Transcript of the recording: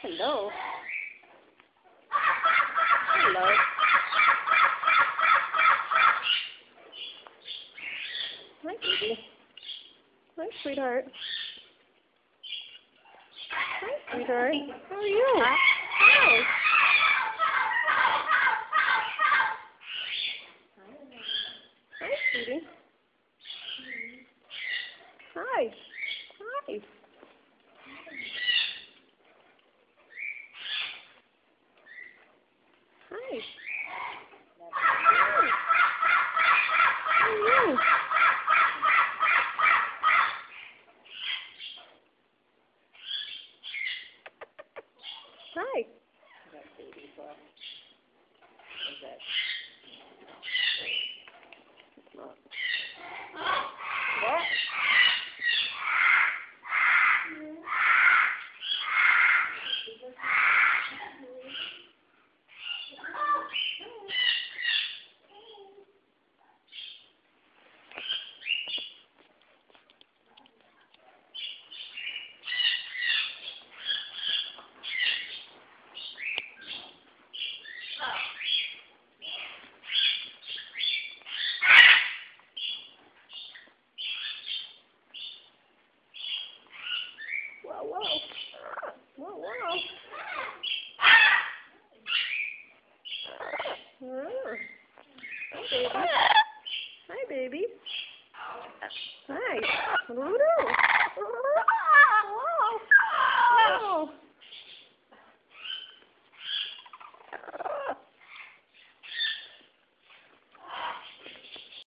Hello. Hello. Hi, baby. Hi, sweetheart. Hi, sweetheart. How are you? Hi. Hi, sweetie. Hi. Hi. Hi. How are you? Hi. That baby boy. What is that? What? Whoa, whoa. Whoa, whoa. Hi, baby. Hi, baby. Hi.